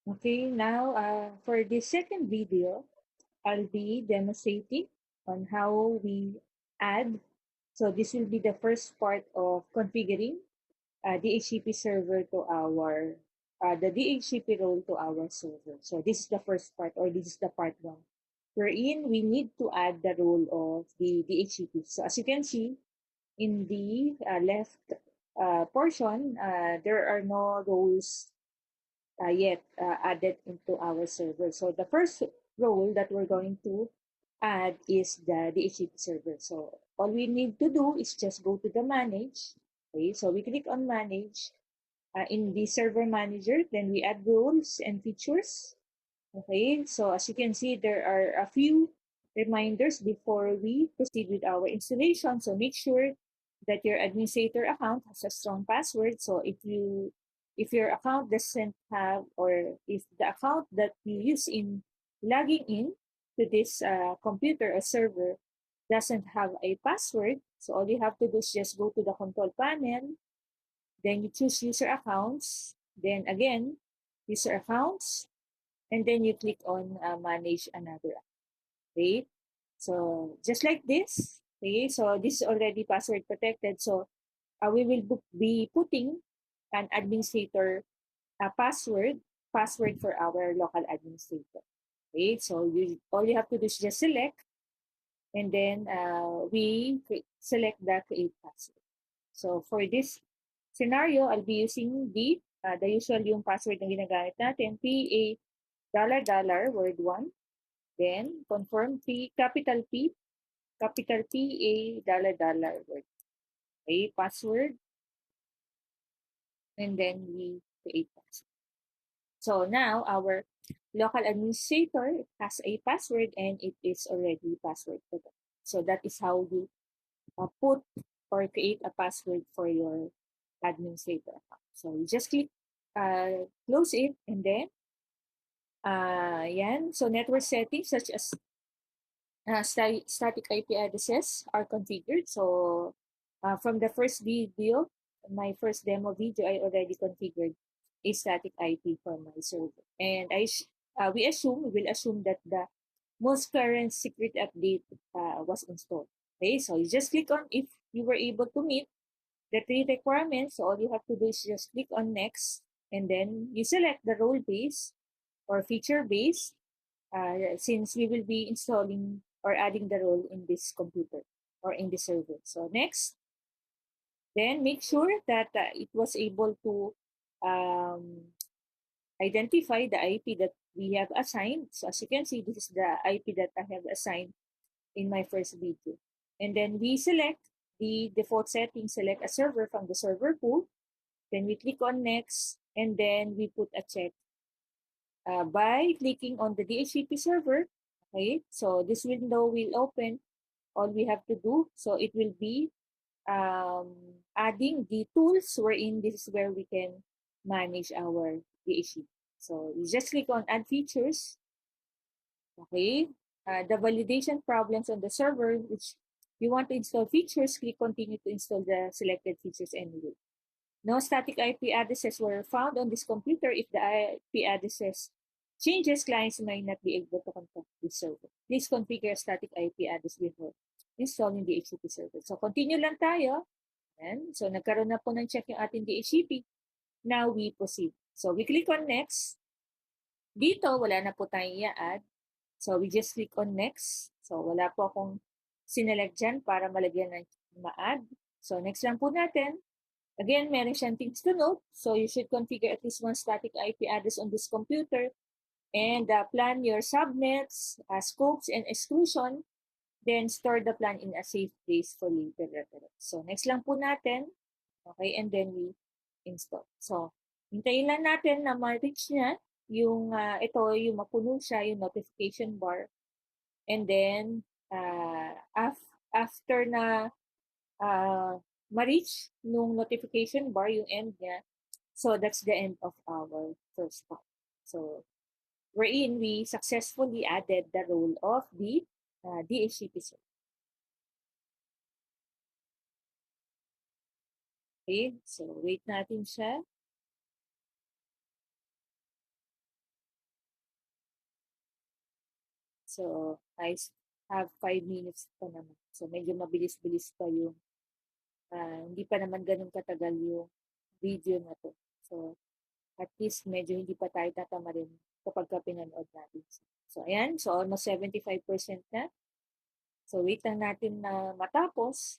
Okay, now for this second video, I'll be demonstrating on how we add. So this will be the first part of configuring DHCP server to our, the DHCP role to our server. So this is the first part, or this is the part one, wherein we need to add the role of the DHCP. So as you can see in the left portion, there are no roles yet added into our server. So the first role that we're going to add is the DHCP server. So all we need to do is just go to the manage. Okay, so we click on manage in the server manager, then we add roles and features. Okay, so as you can see, there are a few reminders before we proceed with our installation. So make sure that your administrator account has a strong password. So if your account doesn't have, or if the account that you use in logging in to this computer or server doesn't have a password, so all you have to do is just go to the control panel, then you choose user accounts, then again user accounts, and then you click on manage another account. Okay, so just like this. Okay, so this is already password protected, so we will be putting an administrator password for our local administrator. Okay, so all you have to do is just select, and then select the create password. So for this scenario, I'll be using the usual yung password na ginagamit natin, PA dollar dollar word 1, then confirm capital PA dollar dollar word. Okay, password, and then we create password. So now our local administrator has a password and it is already password protected. So that is how you put or create a password for your administrator account. So you just click close it, and then yan. So network settings such as static IP addresses are configured. So from the first video, my first demo video, I already configured a static IP for my server. And we will assume that the most current security update was installed. Okay, so you just click on, if you were able to meet the three requirements, so all you have to do is just click on next, and then you select the role base or feature base, since we will be installing or adding the role in this computer or in the server. So next, then make sure that it was able to um, identify the IP that we have assigned. So as you can see, this is the IP that I have assigned in my first video. And then we select the default setting, select a server from the server pool. Then we click on next, and then we put a check by clicking on the DHCP server. Okay, so this window will open. All we have to do, so it will be adding the tools wherein this is where we can manage our DHCP. So you just click on add features. Okay, the validation problems on the server, which you want to install features, click continue to install the selected features anyway. No static IP addresses were found on this computer. If the IP addresses changes, clients may not be able to contact this server. Please configure a static IP address before installing the DHCP server. So, continue lang tayo. Ayan. So, nagkaroon na po ng check yung ating DHCP. Now, we proceed. So, we click on next. Dito, wala na po tayong i-add. So, we just click on next. So, wala po akong sinelect dyan para malagyan ng ma-add. So, next lang po natin. Again, meron siyang things to note. So you should configure at least one static IP address on this computer, and plan your subnets, scopes, and exclusion. Then store the plan in a safe place for later reference. So next lang po natin. Okay, and then we install. So hintayin lang natin na ma-reach niya yung yung mapuno siya, yung notification bar. And then after na ma-reach nung notification bar, yung end niya, so that's the end of our first part. So, wherein we successfully added the role of the DHCP server. Okay, so wait natin siya. So, have 5 minutes pa naman. So, medyo mabilis-bilis pa yung, hindi pa naman ganun katagal yung video na to. So, at least medyo hindi pa tayo tatamarin kapag ka pinanood natin. So, ayan. So, almost 75% na. So, wait lang natin na matapos.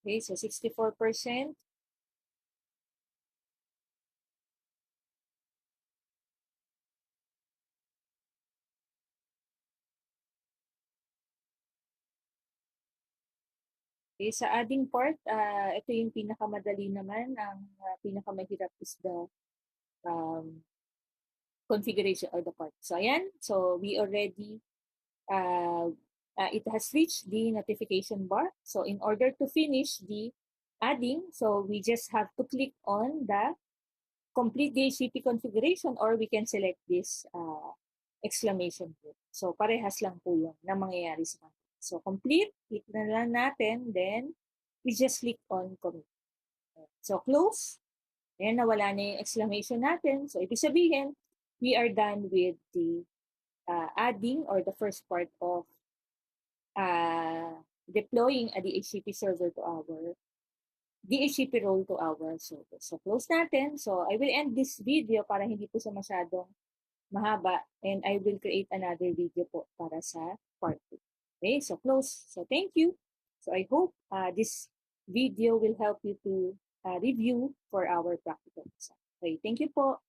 Okay, so 64%. Okay, sa adding part, ito yung pinakamadali naman. Ang pinakamahirap is the um, configuration of the part. So, ayan. So, we already, it has reached the notification bar. So, in order to finish the adding, so we just have to click on the complete DHCP configuration or we can select this exclamation point. So, parehas lang po yun na mangyayari sa kanila. So, complete, click na lang natin, then we just click on commit. So, close. Ayan, nawala na yung exclamation natin. So, ibig sabihin, we are done with the adding or the first part of deploying a DHCP server to our DHCP role to our server. So, close natin. So, I will end this video para hindi po sa masyadong mahaba and I will create another video po para sa part 2. Okay, so close. So, thank you. So, I hope this video will help you to review for our practical exam. Okay, thank you po.